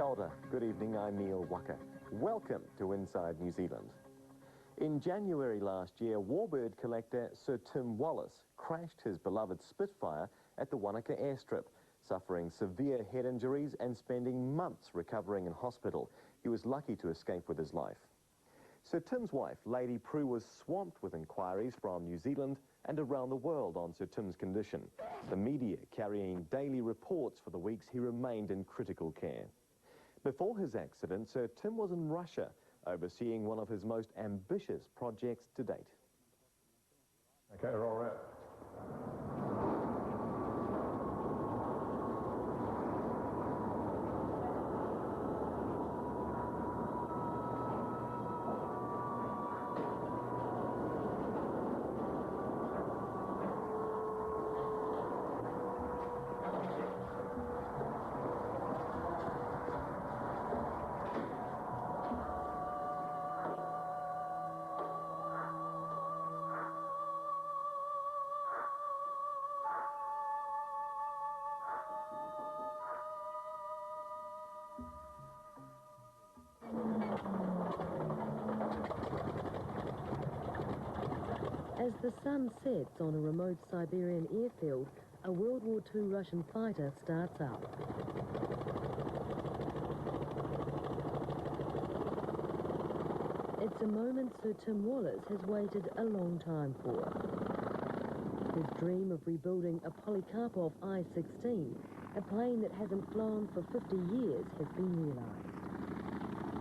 Kia ora. Good evening, I'm Neil Waka. Welcome to Inside New Zealand. In January last year, warbird collector Sir Tim Wallis crashed his beloved Spitfire at the Wanaka airstrip, suffering severe head injuries and spending months recovering in hospital. He was lucky to escape with his life. Sir Tim's wife, Lady Prue, was swamped with inquiries from New Zealand and around the world on Sir Tim's condition, the media carrying daily reports for the weeks he remained in critical care. Before his accident, Sir Tim was in Russia, overseeing one of his most ambitious projects to date. Okay, roll out. As the sun sets on a remote Siberian airfield, a World War II Russian fighter starts up. It's a moment Sir Tim Wallis has waited a long time for. His dream of rebuilding a Polikarpov I-16, a plane that hasn't flown for 50 years, has been realised.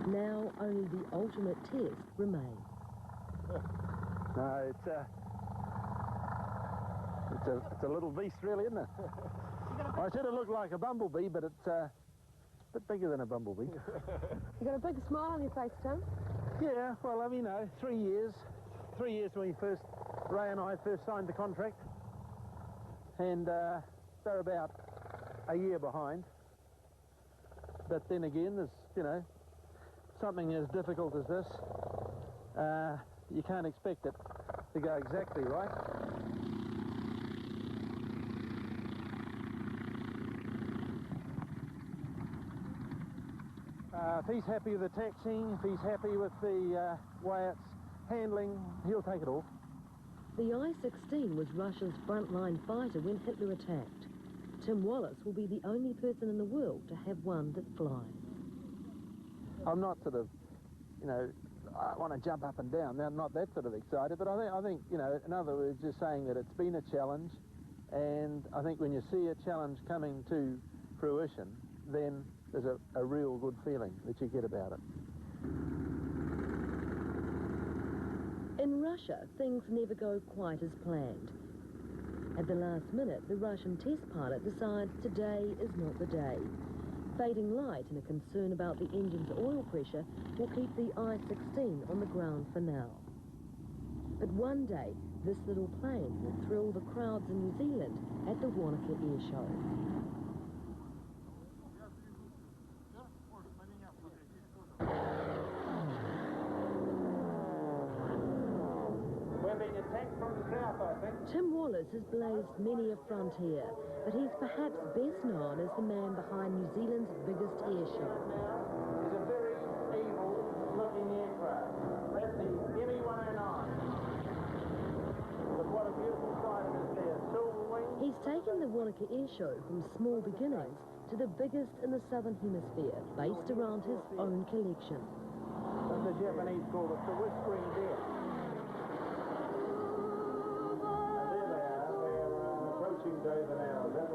Now only the ultimate test remains. No, it's a little beast, really, isn't it? I said it looked like a bumblebee, but it's a bit bigger than a bumblebee. You got a big smile on your face, Tim. Yeah, well, I mean, 3 years. 3 years when Ray and I first signed the contract. And they're about a year behind. But then again, there's, something as difficult as this, you can't expect it to go exactly right. If he's happy with the taxiing, if he's happy with the way it's handling, he'll take it off. The I-16 was Russia's frontline fighter when Hitler attacked. Tim Wallace will be the only person in the world to have one that flies. I'm not sort of, I want to jump up and down. I'm not that sort of excited, but I think, in other words, just saying that it's been a challenge, and I think when you see a challenge coming to fruition, then there's a real good feeling that you get about it. In Russia, things never go quite as planned. At the last minute, the Russian test pilot decides today is not the day. Fading light and a concern about the engine's oil pressure will keep the I-16 on the ground for now. But one day, this little plane will thrill the crowds in New Zealand at the Wanaka airshow. We're being attacked from the south, I think. Tim Wallace has blazed many a frontier, but he's perhaps best known as the man behind New Zealand's biggest airshow. Now is a very evil-looking aircraft. That's the ME-109. But what a beautiful sight it is there. Silver wings. He's taken the Wanaka airshow from small beginnings to the biggest in the Southern Hemisphere, based around his own collection. What the Japanese call it, the whispering deer. Over now. Is that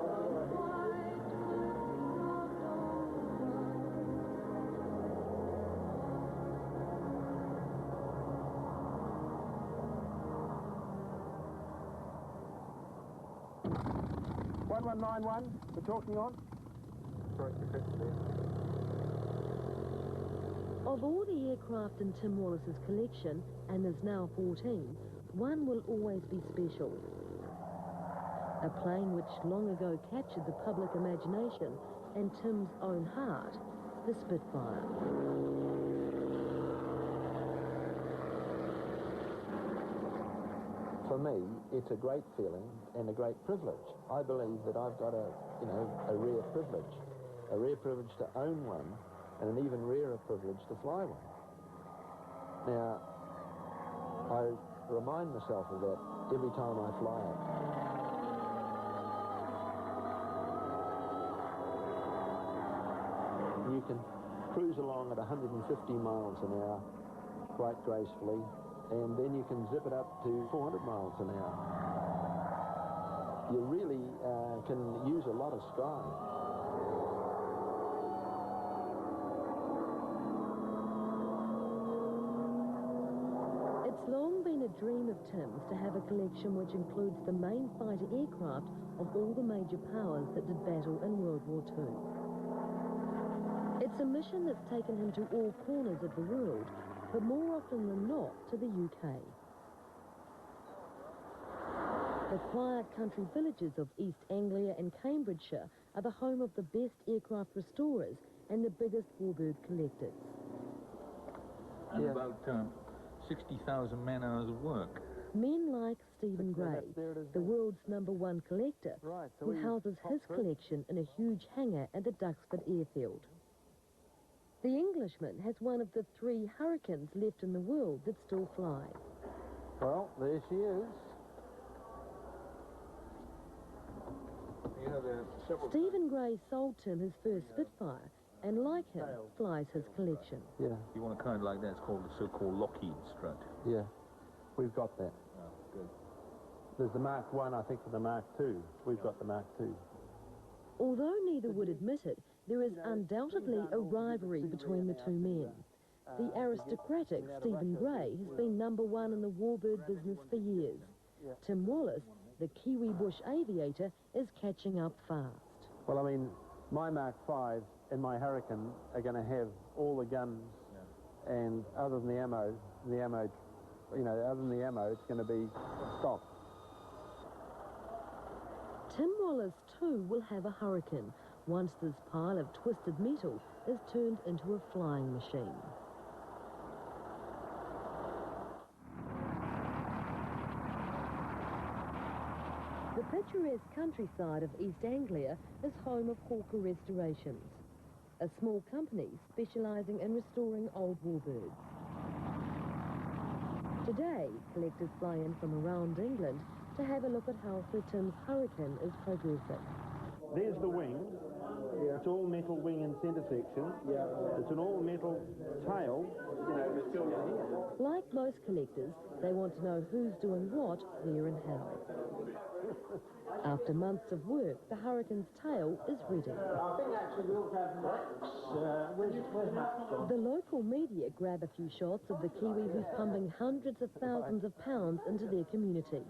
right? We're talking on. Of all the aircraft in Tim Wallace's collection, and there's now 14, one will always be special. A plane which long ago captured the public imagination and Tim's own heart, the Spitfire. For me, it's a great feeling and a great privilege. I believe that I've got a rare privilege to own one and an even rarer privilege to fly one. Now, I remind myself of that every time I fly it. You can cruise along at 150 miles an hour quite gracefully, and then you can zip it up to 400 miles an hour. You really can use a lot of sky. It's long been a dream of Tim's to have a collection which includes the main fighter aircraft of all the major powers that did battle in World War II. It's a mission that's taken him to all corners of the world, but more often than not to the UK. The quiet country villages of East Anglia and Cambridgeshire are the home of the best aircraft restorers and the biggest warbird collectors. And about 60,000 man-hours of work. Men like Stephen Gray, the world's #1 collector, who houses his collection in a huge hangar at the Duxford airfield. The Englishman has one of the 3 Hurricanes left in the world that still fly. Well, there she is. Stephen Gray sold Tim his first Spitfire, and like him, flies his collection. Yeah, You want a kind like that, it's called the so-called Lockheed strut. yeah. We've got that. Oh, good. There's the Mark I, I think, and the Mark II. We've got the Mark II. Although neither would admit it, there is undoubtedly a rivalry between the two men. The aristocratic Stephen Gray has been #1 in the warbird business for years. Tim Wallace, the Kiwi bush aviator, is catching up fast. Well, I mean, my Mark V and my Hurricane are going to have all the guns, and other than the ammo, you know, other than the ammo, it's going to be stock. Tim Wallace, too, will have a Hurricane once this pile of twisted metal is turned into a flying machine. The picturesque countryside of East Anglia is home of Hawker Restorations, a small company specialising in restoring old warbirds. Today, collectors fly in from around England to have a look at how Sir Tim's Hurricane is progressing. There's the wing. It's all metal wing and centre section. It's an all metal tail. Like most collectors, they want to know who's doing what, where and how. After months of work, the Hurricane's tail is ready. The local media grab a few shots of the Kiwi who's pumping hundreds of thousands of pounds into their community.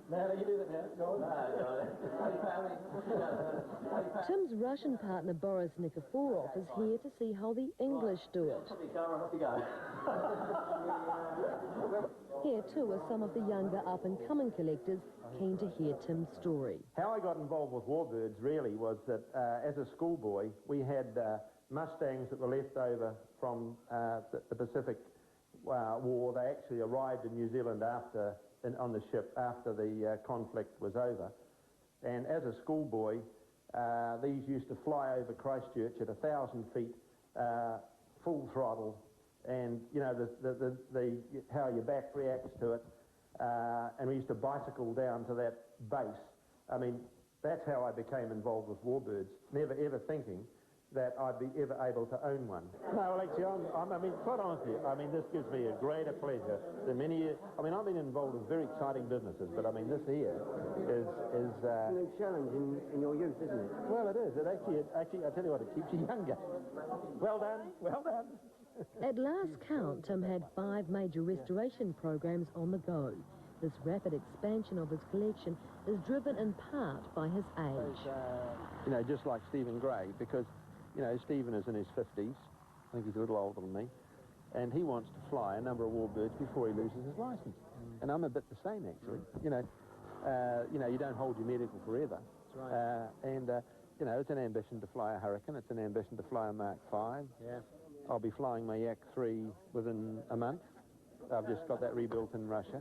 Tim's Russian partner Boris Nikiforov is here to see how the English do it. Here too are some of the younger up-and-coming collectors keen to hear Tim's story. How I got involved with warbirds really was that as a schoolboy we had Mustangs that were left over from the Pacific War. They actually arrived in New Zealand on the ship after the conflict was over. And as a schoolboy, these used to fly over Christchurch at 1,000 feet, full throttle, and you know how your back reacts to it. And we used to bicycle down to that base. I mean, that's how I became involved with warbirds, never ever thinking that I'd be ever able to own one. No, actually, I mean, quite honestly, I mean, this gives me a greater pleasure than many years. I mean, I've been involved in very exciting businesses, but I mean, this here is a new challenge in your youth, isn't it? Well, it is. It actually, I tell you what, it keeps you younger. Well done, well done. At last count, Tim had 5 major restoration programs on the go. This rapid expansion of his collection is driven in part by his age. You know, just like Stephen Gray, because, you know, Stephen is in his 50s. I think he's a little older than me. And he wants to fly a number of warbirds before he loses his license. And I'm a bit the same, actually. You know, you don't hold your medical forever. That's right. You know, it's an ambition to fly a Hurricane. It's an ambition to fly a Mark V. Yeah. I'll be flying my Yak 3 within a month. I've just got that rebuilt in Russia.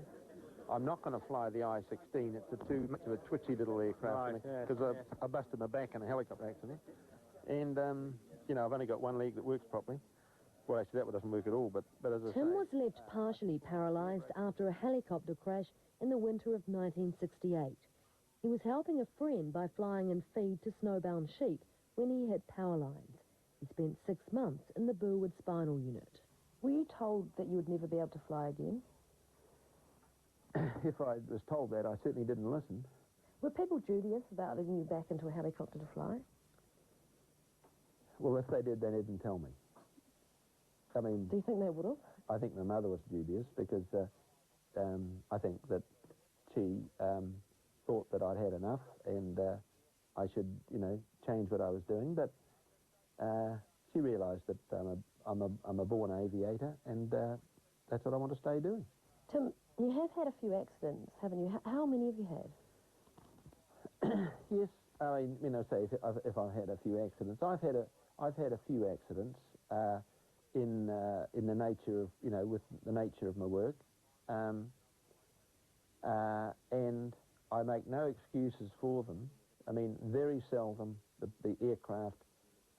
I'm not going to fly the I-16. It's too much of a twitchy little aircraft because I busted my back in a helicopter accident. And, you know, I've only got one leg that works properly. Well, actually, that one doesn't work at all, but as I say... Tim was left partially paralysed after a helicopter crash in the winter of 1968. He was helping a friend by flying in feed to snowbound sheep when he hit power lines. He spent 6 months in the Burwood spinal unit. Were you told that you would never be able to fly again? If I was told that, I certainly didn't listen. Were people dubious about letting you back into a helicopter to fly? Well, if they did, they didn't tell me. I mean... Do you think they would have? I think my mother was dubious because I think that she thought that I'd had enough and I should, you know, change what I was doing. But she realised that I'm a born aviator and that's what I want to stay doing. Tim, you have had a few accidents, haven't you? How many have you had? Yes, I mean, you know, say if I've had a few accidents, I've had a few accidents in the nature of, you know, with the nature of my work, and I make no excuses for them. I mean, very seldom the aircraft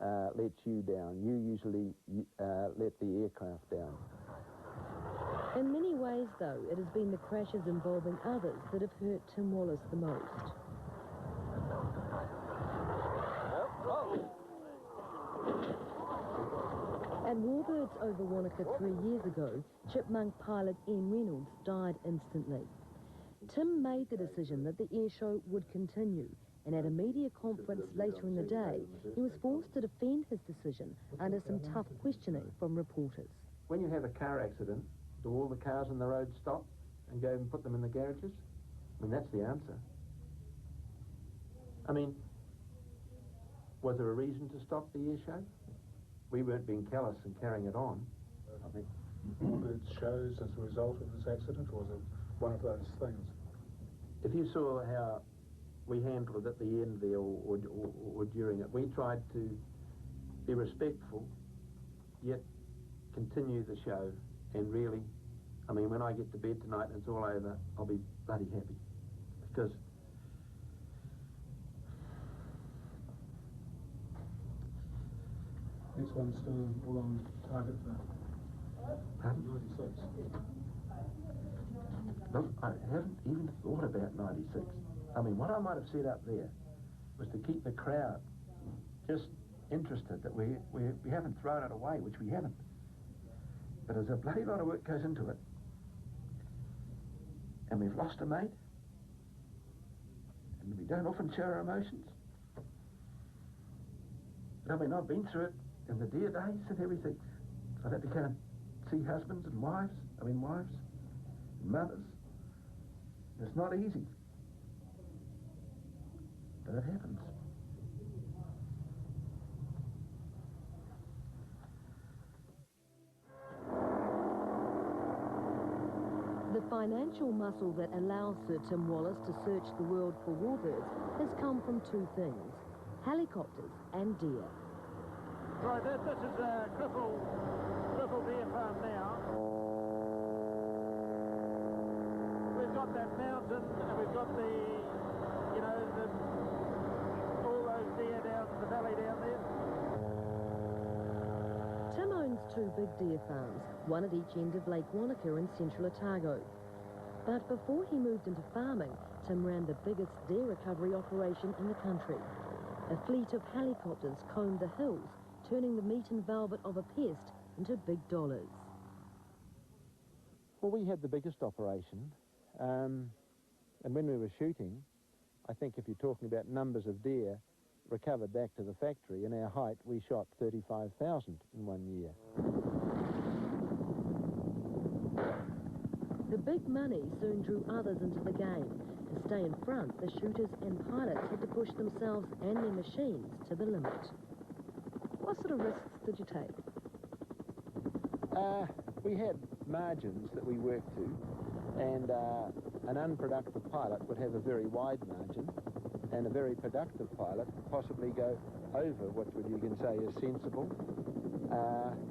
lets you down. You usually let the aircraft down. In many ways, though, it has been the crashes involving others that have hurt Tim Wallace the most. At Warbirds Over Wanaka 3 years ago, chipmunk pilot Ian Reynolds died instantly. Tim made the decision that the airshow would continue, and at a media conference later in the day, he was forced to defend his decision under some tough questioning from reporters. When you have a car accident, do all the cars on the road stop and go and put them in the garages? I mean, that's the answer. I mean, was there a reason to stop the air show? We weren't being callous and carrying it on. I think Warbirds shows as a result of this accident, or was it one of those things? If you saw how we handled it at the end there or during it, we tried to be respectful, yet continue the show. And really, I mean, when I get to bed tonight and it's all over, I'll be bloody happy. Because This one's still all on target for 96. Look, I haven't even thought about 96. I mean, what I might have said up there was to keep the crowd just interested that we haven't thrown it away, which we haven't. But there's a bloody lot of work goes into it. And we've lost a mate. And we don't often show our emotions. But I mean, I've been through it in the dear days and everything. I've had to go and see husbands and wives, and mothers. It's not easy. But it happens. The financial muscle that allows Sir Tim Wallace to search the world for warbirds has come from two things: helicopters and deer. Right, this is a Cripple Deer Farm now. We've got that mountain and we've got the, you know, all those deer down in the valley down there. Tim owns two big deer farms, one at each end of Lake Wanaka in central Otago. But before he moved into farming, Tim ran the biggest deer recovery operation in the country. A fleet of helicopters combed the hills, turning the meat and velvet of a pest into big dollars. Well, we had the biggest operation, and when we were shooting, I think if you're talking about numbers of deer recovered back to the factory, in our height, we shot 35,000 in 1 year. The big money soon drew others into the game. To stay in front, the shooters and pilots had to push themselves and their machines to the limit. What sort of risks did you take? We had margins that we worked to, and an unproductive pilot would have a very wide margin, and a very productive pilot possibly go over what you can say is sensible.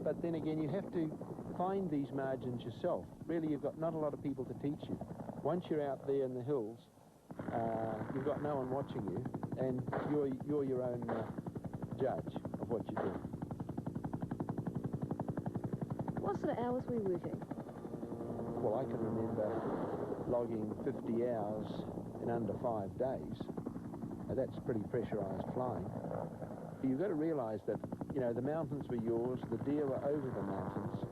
But then again, you have to find these margins yourself. Really, you've got not a lot of people to teach you. Once you're out there in the hills, you've got no one watching you, and you're your own judge of what you do. What sort of hours were you working? Well, I can remember logging 50 hours in under 5 days. Now, that's pretty pressurised flying. You've got to realise that, you know, the mountains were yours, the deer were over the mountains,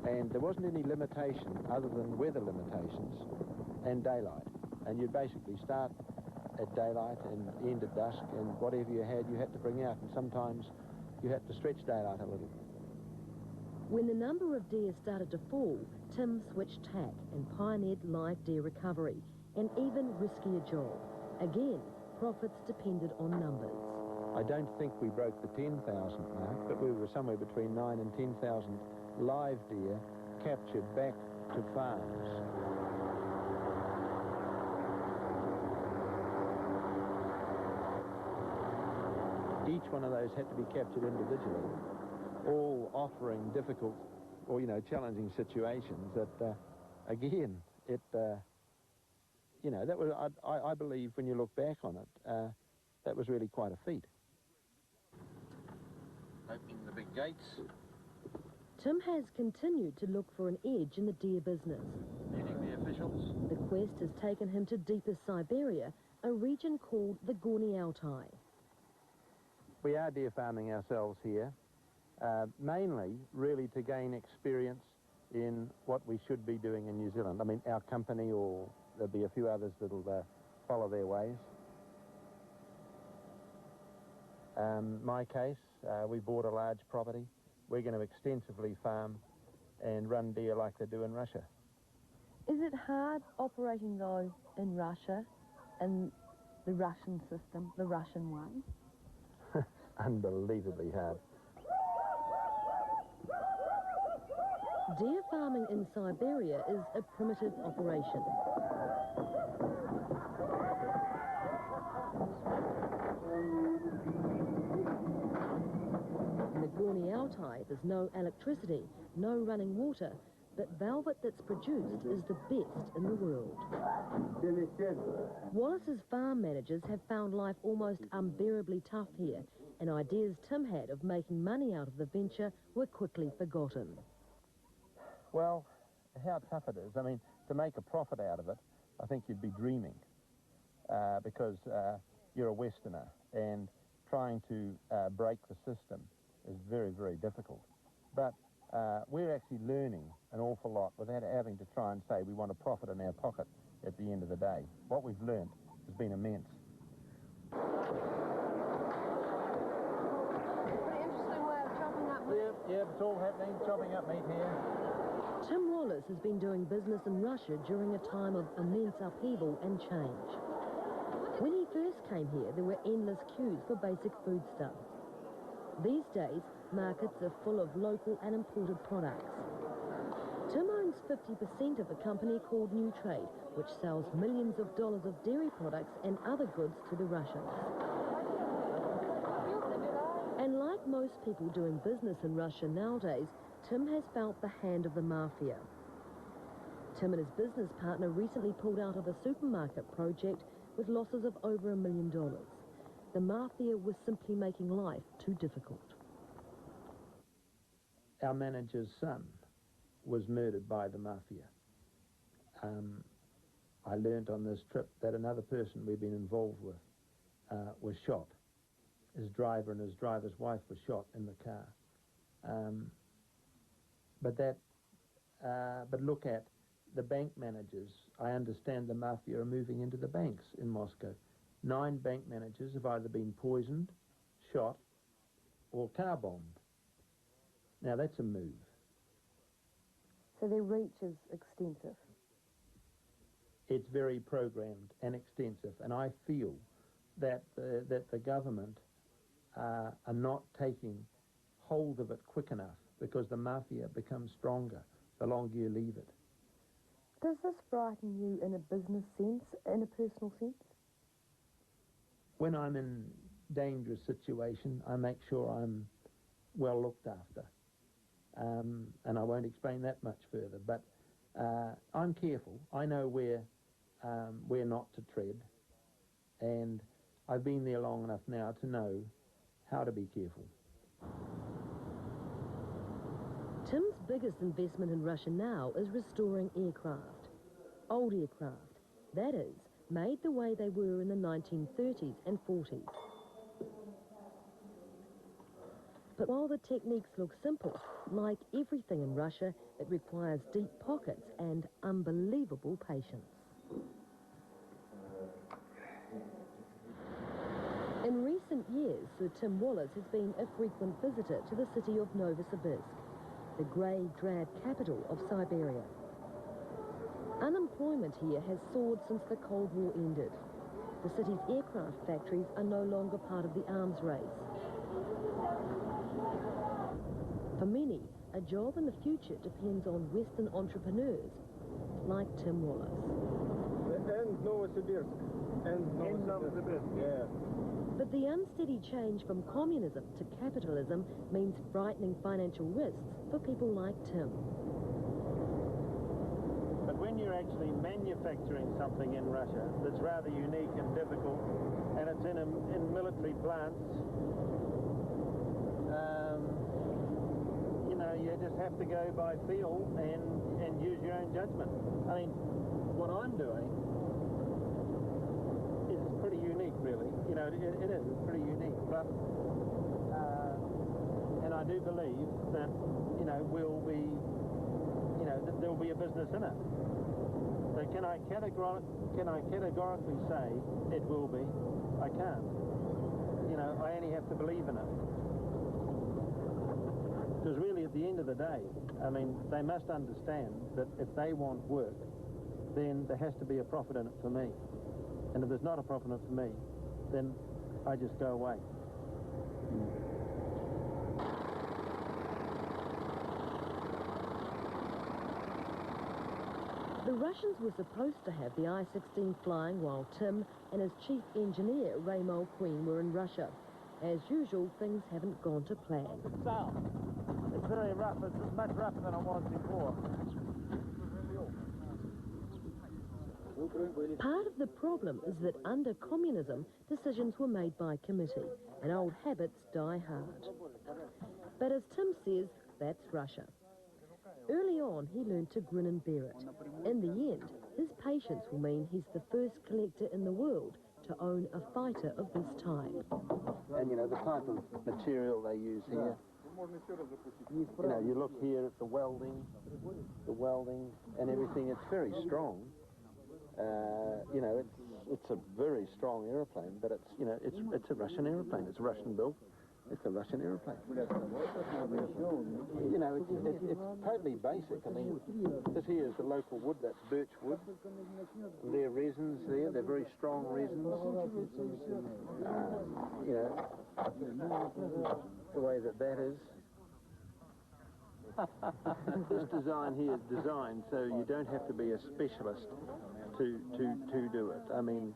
and there wasn't any limitation other than weather limitations and daylight. And you'd basically start at daylight and end at dusk, and whatever you had to bring out, and sometimes you had to stretch daylight a little. When the number of deer started to fall, Tim switched tack and pioneered live deer recovery, an even riskier job. Again, profits depended on numbers. I don't think we broke the 10,000 mark, but we were somewhere between 9,000 and 10,000 live deer captured back to farms. Each one of those had to be captured individually, all offering difficult or, you know, challenging situations that, again, it, you know, that was, I believe when you look back on it, that was really quite a feat. Opening the big gates. Tim has continued to look for an edge in the deer business. Meeting the officials. The quest has taken him to deepest Siberia, a region called the Gorny Altai. We are deer farming ourselves here, mainly really to gain experience in what we should be doing in New Zealand. I mean, our company, or there'll be a few others that'll follow their ways. My case, we bought a large property. We're going to extensively farm and run deer like they do in Russia. Is it hard operating, though, in Russia, in the Russian system, the Russian way? Unbelievably hard. Deer farming in Siberia is a primitive operation. In the Gorny Altai, there's no electricity, no running water, but velvet that's produced is the best in the world. Wallace's farm managers have found life almost unbearably tough here, and ideas Tim had of making money out of the venture were quickly forgotten. Well, how tough it is. I mean, to make a profit out of it, I think you'd be dreaming, because you're a Westerner, and trying to break the system is very, very difficult. But we're actually learning an awful lot without having to try and say we want a profit in our pocket at the end of the day. What we've learned has been immense. Pretty interesting way of chopping up meat. Yeah, it's all happening, chopping up meat here. Tim Wallace has been doing business in Russia during a time of immense upheaval and change. When he first came here, there were endless queues for basic foodstuffs. These days, markets are full of local and imported products. Tim owns 50% of a company called New Trade, which sells millions of dollars of dairy products and other goods to the Russians. And like most people doing business in Russia nowadays, Tim has felt the hand of the mafia. Tim and his business partner recently pulled out of a supermarket project with losses of over $1 million. The mafia was simply making life too difficult. Our manager's son was murdered by the mafia. I learnt on this trip that another person we've been involved with was shot. His driver and his driver's wife were shot in the car. But look at the bank managers. I understand the mafia are moving into the banks in Moscow. 9 bank managers have either been poisoned, shot, or car bombed. Now that's a move. So their reach is extensive. It's very programmed and extensive, and I feel that the government are not taking hold of it quick enough, because the mafia becomes stronger the longer you leave it. Does this frighten you in a business sense, in a personal sense? When I'm in dangerous situation, I make sure I'm well looked after. And I won't explain that much further, but I'm careful. I know where not to tread, and I've been there long enough now to know how to be careful. Tim's biggest investment in Russia now is restoring aircraft. Old aircraft, that is, made the way they were in the 1930s and 40s. But while the techniques look simple, like everything in Russia, it requires deep pockets and unbelievable patience. In recent years, Sir Tim Wallis has been a frequent visitor to the city of Novosibirsk, the grey, drab capital of Siberia. Unemployment here has soared since the Cold War ended. The city's aircraft factories are no longer part of the arms race. For many, a job in the future depends on Western entrepreneurs like Tim Wallace. And Novosibirsk. And Novosibirsk. Yeah. But the unsteady change from communism to capitalism means frightening financial risks for people like Tim. But when you're actually manufacturing something in Russia that's rather unique and difficult, and it's in military plants, you know, you just have to go by feel and use your own judgment. I mean, what I'm doing is pretty unique, really. You know, it is. It's pretty unique. But, and I do believe that, you know, we'll be, you know, that there'll be a business in it. So can I categorically say it will be? I can't. You know, I only have to believe in it. Because really, at the end of the day, I mean, they must understand that if they want work, then there has to be a profit in it for me. And if there's not a profit in it for me, then I just go away. The Russians were supposed to have the I-16 flying while Tim and his chief engineer, Raymond Queen, were in Russia. As usual, things haven't gone to plan. It's very rough. It's much rougher than it was before. Part of the problem is that under communism, decisions were made by committee, and old habits die hard. But as Tim says, that's Russia. Early on, he learned to grin and bear it. In the end, his patience will mean he's the first collector in the world to own a fighter of this type. And, you know, the type of material they use here, you know, you look here at the welding and everything, it's very strong. You know, it's a very strong aeroplane, but it's, you know, it's a Russian aeroplane. It's Russian built. It's a Russian aeroplane. You know, it's totally basic. I mean, this here is the local wood. That's birch wood. And their resins there, they're very strong resins. You know, the way that is. This design here is designed so you don't have to be a specialist to do it. I mean,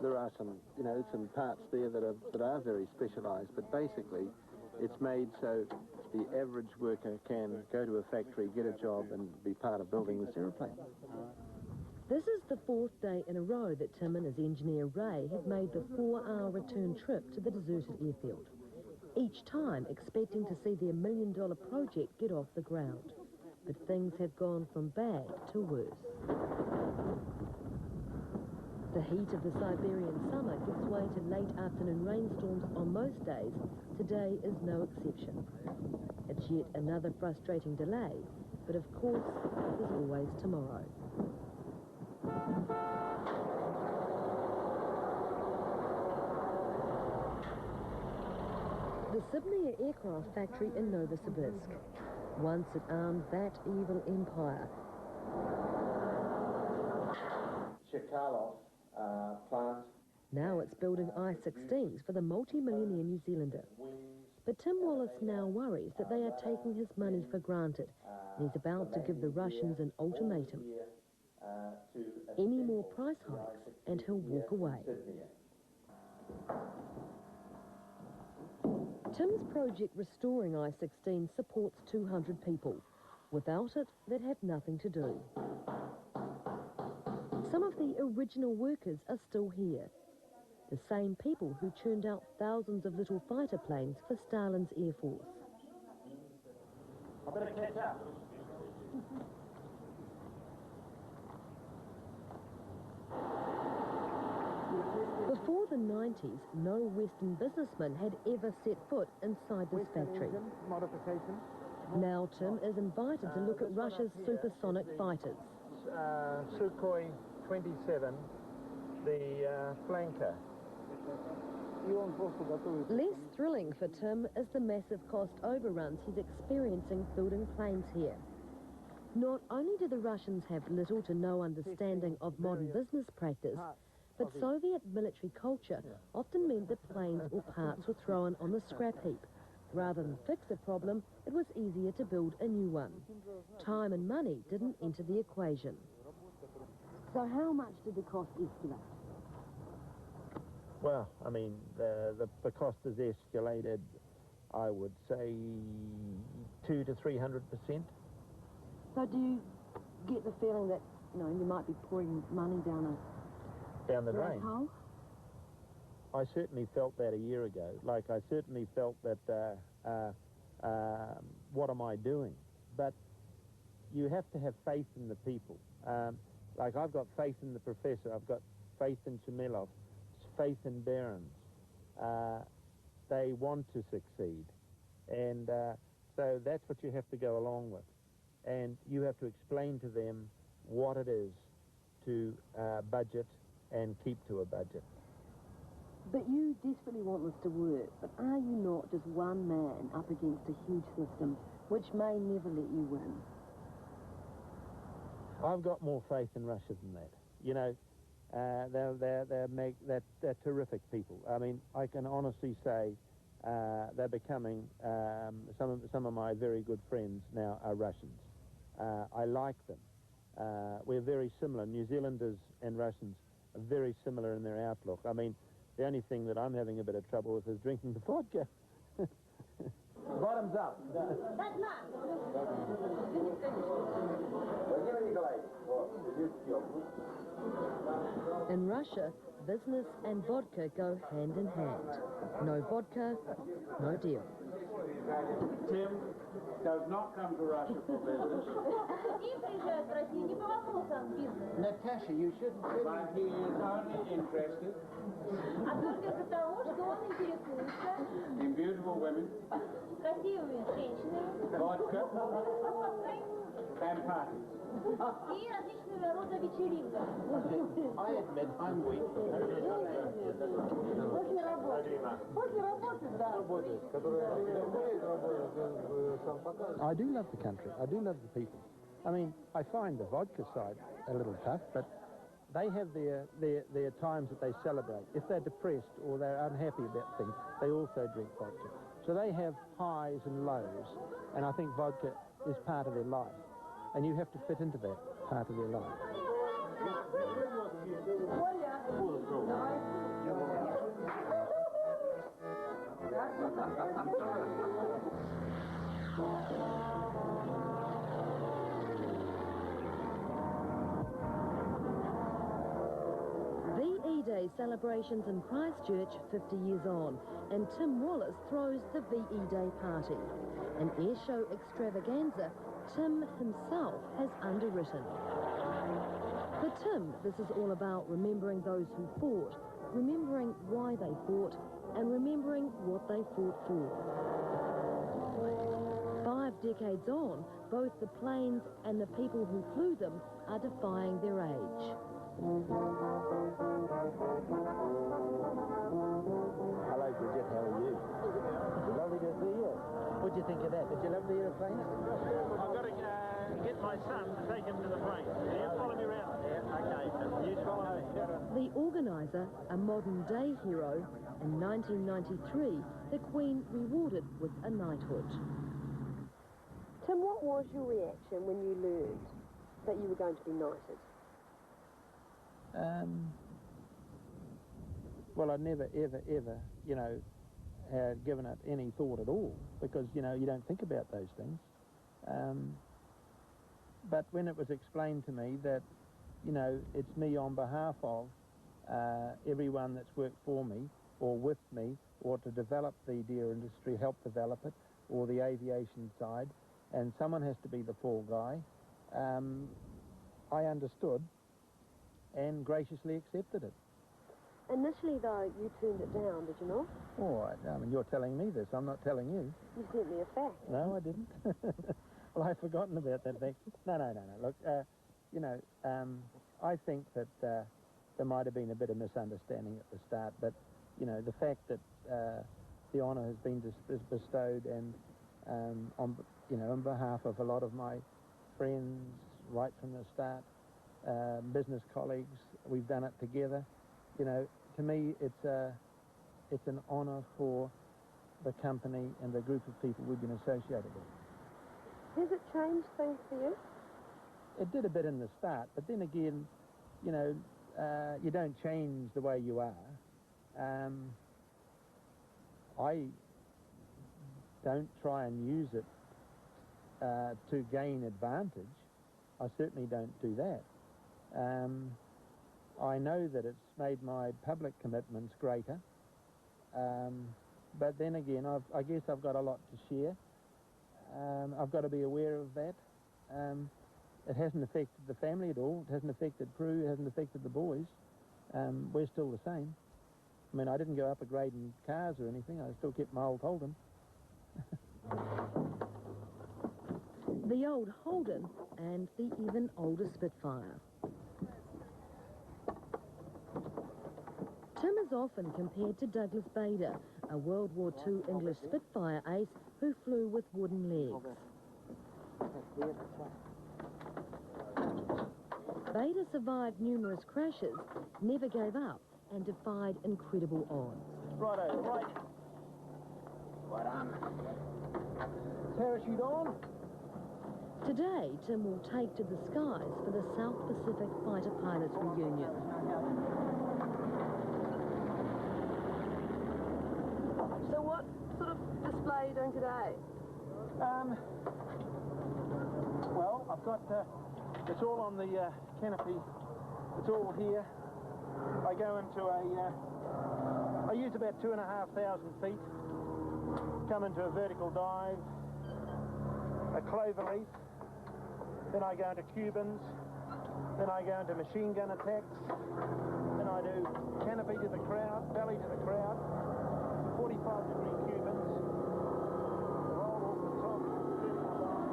there are some, you know, some parts there that are very specialised, but basically it's made so the average worker can go to a factory, get a job, and be part of building this aeroplane. This is the fourth day in a row that Tim and his engineer Ray have made the 4-hour return trip to the deserted airfield. Each time expecting to see their $1 million project get off the ground. But things have gone from bad to worse. The heat of the Siberian summer gives way to late afternoon rainstorms on most days. Today is no exception. It's yet another frustrating delay, but of course, there's always tomorrow. The Sydney Aircraft Factory in Novosibirsk. Once it armed that evil empire. Chekalov plant. Now it's building I-16s for the multi-millionaire New Zealander. But Tim Wallace now worries that they are taking his money for granted, and he's about to give the Russians an ultimatum. Any more price hikes, and he'll walk away. Tim's project restoring I-16 supports 200 people. Without it, they'd have nothing to do. Some of the original workers are still here. The same people who churned out thousands of little fighter planes for Stalin's Air Force. I better catch up. Before the 90s, no Western businessman had ever set foot inside this factory. Modification. Now Tim is invited to look at Russia's supersonic fighters. Sukhoi 27, the flanker. Less thrilling for Tim is the massive cost overruns he's experiencing building planes here. Not only do the Russians have little to no understanding of modern business practice, but Soviet military culture often meant that planes or parts were thrown on the scrap heap. Rather than fix a problem, it was easier to build a new one. Time and money didn't enter the equation. So how much did the cost escalate? Well, I mean, the cost has escalated, I would say, 200% to 300%. So do you get the feeling that, you know, you might be pouring money down the drain? Hole? I certainly felt that a year ago. Like, I certainly felt that, what am I doing? But you have to have faith in the people. Like, I've got faith in the professor, I've got faith in Chemilov, faith in Behrens. They want to succeed. And so that's what you have to go along with. And you have to explain to them what it is to budget and keep to a budget. But you desperately want this to work, but are you not just one man up against a huge system which may never let you win? I've got more faith in Russia than that. You know, they're terrific people. I mean, I can honestly say they're becoming, some of my very good friends now are Russians. I like them. We're very similar. New Zealanders and Russians are very similar in their outlook. I mean, the only thing that I'm having a bit of trouble with is drinking the vodka. Bottoms up. In Russia, business and vodka go hand in hand. No vodka, no deal. Tim does not come to Russia for business. Natasha, you shouldn't say But he is only interested in beautiful women, vodka, and parties. I admit I'm weak. I do love the country. I do love the people. I mean, I find the vodka side a little tough, but they have their times that they celebrate. If they're depressed or they're unhappy about things, they also drink vodka. So they have highs and lows, and I think vodka is part of their life. And you have to fit into that part of their life. VE Day celebrations in Christchurch 50 years on, and Tim Wallace throws the VE Day party. An airshow extravaganza Tim himself has underwritten. For Tim, this is all about remembering those who fought, remembering why they fought, and remembering what they fought for. 5 decades on, both the planes and the people who flew them are defying their age. Hello, Bridget, how are you? Lovely to see you. What'd you think of that? Did you love the airplane? I've got to get my son to take him to the plane. You follow me around. Yeah, okay. You follow me. The organiser, a modern-day hero, in 1993, the Queen rewarded with a knighthood. Tim, what was your reaction when you learned that you were going to be knighted? Well, I'd never, ever, you know, had given it any thought at all, because, you know, you don't think about those things. But when it was explained to me that, you know, it's me on behalf of everyone that's worked for me or with me, or to develop the deer industry, help develop it, or the aviation side, and someone has to be the fall guy. I understood and graciously accepted it. Initially, though, you turned it down, did you not? Oh, I mean, you're telling me this. I'm not telling you. You sent me a fax. No, I didn't. Well, I've forgotten about that fact. No. Look, you know, I think that there might have been a bit of misunderstanding at the start, but, you know, the fact that the honour has been bestowed and, on behalf of a lot of my friends right from the start, business colleagues, we've done it together. You know, to me, it's an honour for the company and the group of people we've been associated with. Has it changed things for you? It did a bit in the start, but then again, you know, you don't change the way you are. I don't try and use it to gain advantage. I certainly don't do that. I know that it's made my public commitments greater, but then again, I guess I've got a lot to share. I've got to be aware of that. It hasn't affected the family at all. It hasn't affected Prue. It hasn't affected the boys. We're still the same. I mean, I didn't go up a grade in cars or anything. I still kept my old Holden. The old Holden and the even older Spitfire. Tim is often compared to Douglas Bader, a World War II English Spitfire ace who flew with wooden legs. Bader survived numerous crashes, never gave up, and defied incredible odds. Righto, right. Right on. Parachute on. Today, Tim will take to the skies for the South Pacific Fighter Pilots Reunion. So what sort of display are you doing today? Well, I've got, it's all on the canopy. It's all here. I go into I use about 2,500 feet. Come into a vertical dive, a clover leaf. Then I go into Cubans. Then I go into machine gun attacks. Then I do canopy to the crowd, belly to the crowd, 45-degree Cubans, roll off the top, vertical dive.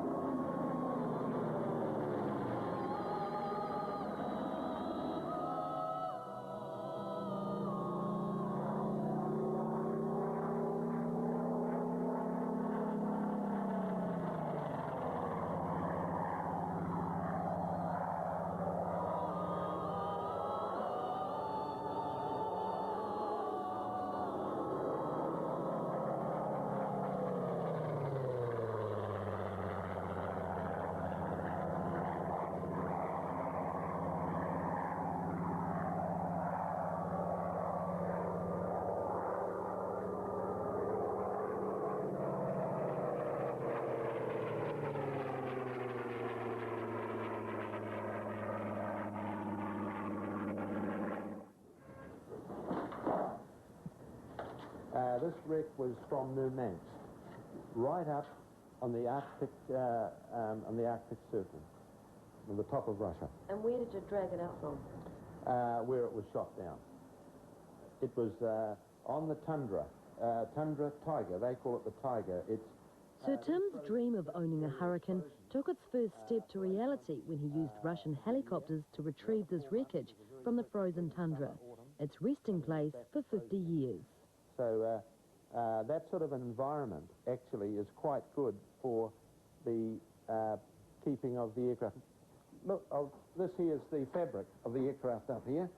This wreck was from Murmansk, right up on the Arctic Circle, on the top of Russia. And where did you drag it out from? Where it was shot down. It was on the Tundra, Tundra Tiger. They call it the Tiger. It's Sir Tim's dream of owning a Hurricane took its first step to reality when he used Russian helicopters to retrieve this wreckage from the frozen tundra, its resting place for 50 years. So that sort of an environment actually is quite good for the keeping of the aircraft. Look, this here is the fabric of the aircraft up here.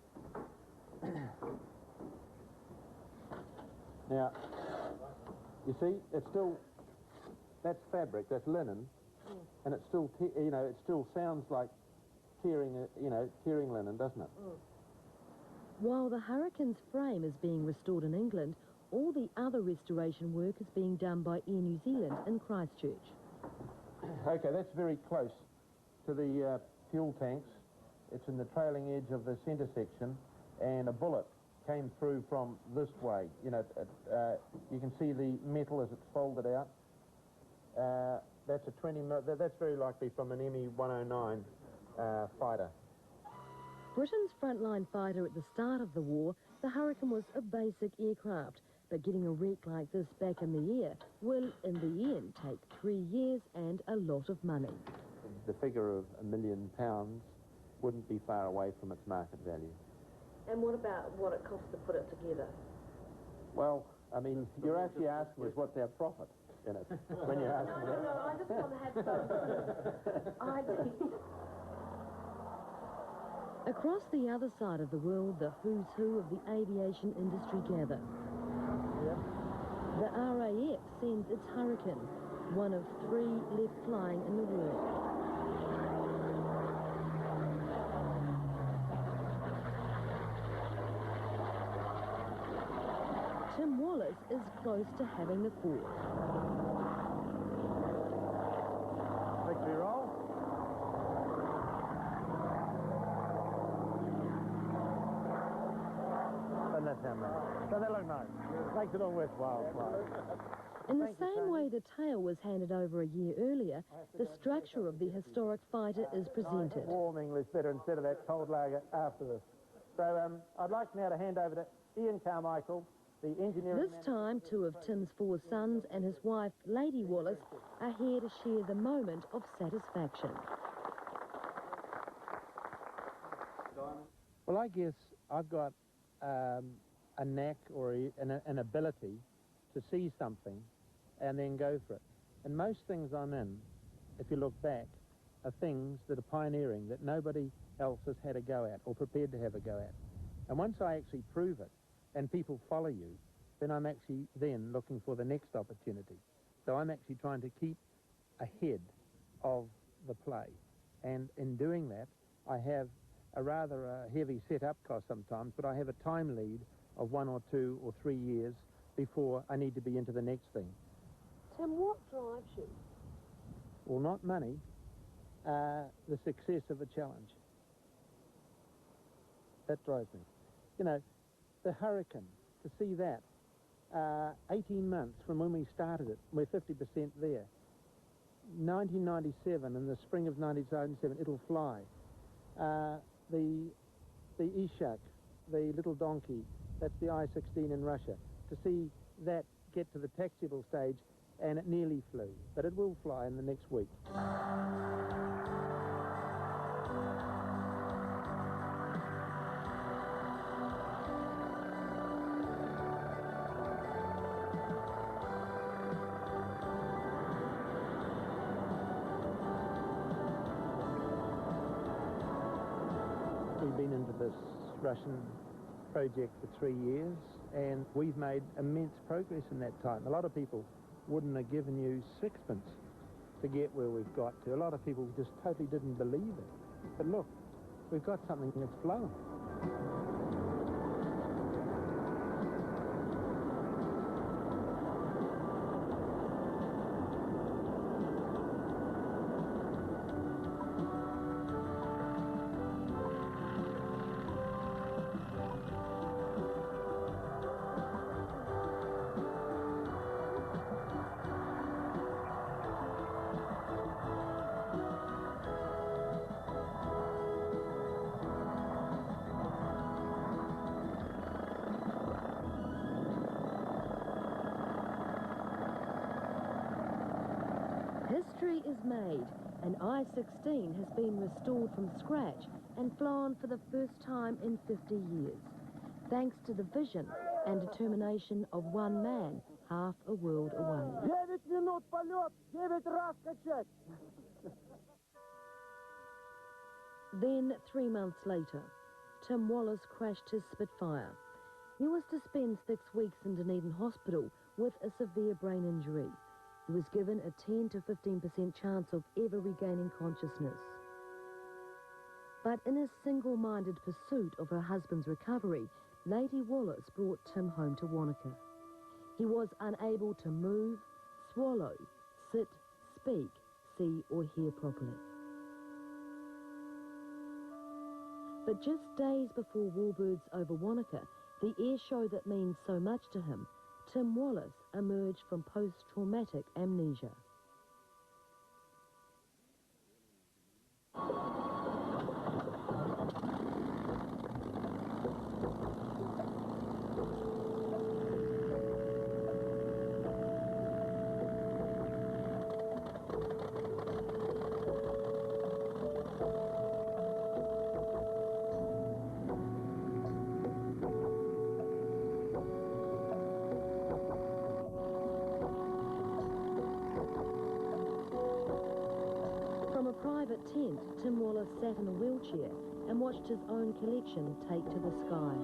Now, you see, it's still, that's fabric, that's linen, and it's still, it still sounds like tearing linen, doesn't it? While the Hurricane's frame is being restored in England, all the other restoration work is being done by Air New Zealand in Christchurch. Okay, that's very close to the fuel tanks. It's in the trailing edge of the centre section, and a bullet came through from this way. You know, you can see the metal as it's folded out. That's a 20 mil. That's very likely from an ME-109 fighter. Britain's frontline fighter at the start of the war, the Hurricane was a basic aircraft, but getting a wreck like this back in the air will, in the end, take 3 years and a lot of money. The figure of £1 million wouldn't be far away from its market value. And what about what it costs to put it together? Well, I mean, you're actually asking us what's our profit in it when you ask me that. No, I just want to have some idea. Across the other side of the world, the who's who of the aviation industry gather. The RAF sends its Hurricane, one of 3 left flying in the world. Tim Wallace is close to having the call. Victory roll. Doesn't that sound nice? Doesn't that look nice? Makes it all worthwhile. In the same way the tail was handed over a year earlier, the structure of the historic fighter is presented. Warm English better instead of that cold lager after this. So I'd like now to hand over to Ian Carmichael, the engineering This time, 2 of Tim's 4 sons and his wife, Lady Wallace, are here to share the moment of satisfaction. Well, I guess I've got a knack or an ability to see something and then go for it. And most things I'm in, if you look back, are things that are pioneering, that nobody else has had a go at or prepared to have a go at. And once I actually prove it and people follow you, then I'm actually then looking for the next opportunity. So I'm actually trying to keep ahead of the play. And in doing that, I have a rather heavy set-up cost sometimes, but I have a time lead of 1 or 2 or 3 years before I need to be into the next thing. Tim, what drives you? Well, not money, the success of a challenge. That drives me. You know, the Hurricane, to see that, 18 months from when we started it, we're 50% there. 1997, in the spring of 1997, it'll fly. The Ishak, the little donkey, that's the I-16 in Russia. To see that get to the taxiable stage, and it nearly flew, but it will fly in the next week. We've been into this Russian project for 3 years, and we've made immense progress in that time. A lot of people wouldn't have given you sixpence to get where we've got to. A lot of people just totally didn't believe it. But look, we've got something that's flown. History is made. An I-16 has been restored from scratch and flown for the first time in 50 years, thanks to the vision and determination of one man, half a world away. 9 минут полет, 9 раз качать. Then, 3 months later, Tim Wallace crashed his Spitfire. He was to spend 6 weeks in Dunedin Hospital with a severe brain injury. He was given a 10 to 15% chance of ever regaining consciousness. But in a single-minded pursuit of her husband's recovery, Lady Wallace brought Tim home to Wanaka. He was unable to move, swallow, sit, speak, see or hear properly. But just days before Warbirds Over Wanaka, the air show that means so much to him, Tim Wallace emerged from post-traumatic amnesia. private tent, Tim Wallace sat in a wheelchair and watched his own collection take to the sky.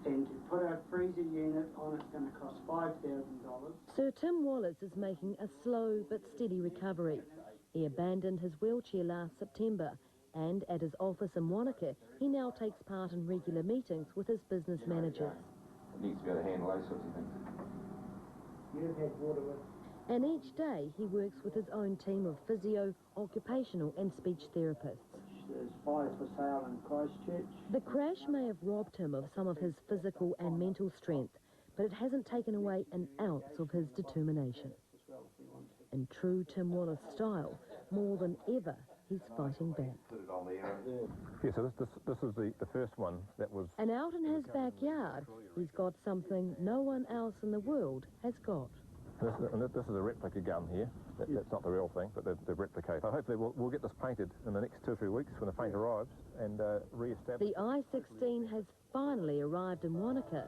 And to put a freezer unit on it's going to cost $5,000. Sir Tim Wallis is making a slow but steady recovery. He abandoned his wheelchair last September, and at his office in Wanaka, he now takes part in regular meetings with his business managers. It needs to be able to handle those sorts of things. You've had water with. And each day he works with his own team of physio, occupational and speech therapists. There's 5 for sale in Christchurch. The crash may have robbed him of some of his physical and mental strength, but it hasn't taken away an ounce of his determination. In true Tim Wallace style, more than ever, he's fighting back. Yeah, so this is the first one that was... And out in his backyard, he's got something no one else in the world has got. This is a replica gun here. That's not the real thing, but the replica. So hopefully we'll get this painted in the next 2 or 3 weeks when the paint arrives and re-establish. The I-16 has finally arrived in Wanaka.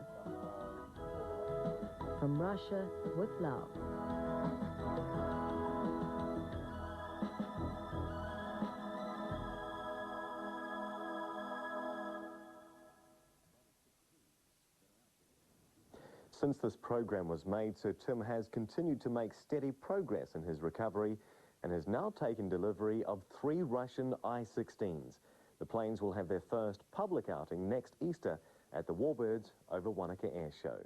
From Russia with love. Since this program was made, Sir Tim has continued to make steady progress in his recovery and has now taken delivery of 3 Russian I-16s. The planes will have their first public outing next Easter at the Warbirds Over Wanaka Airshow.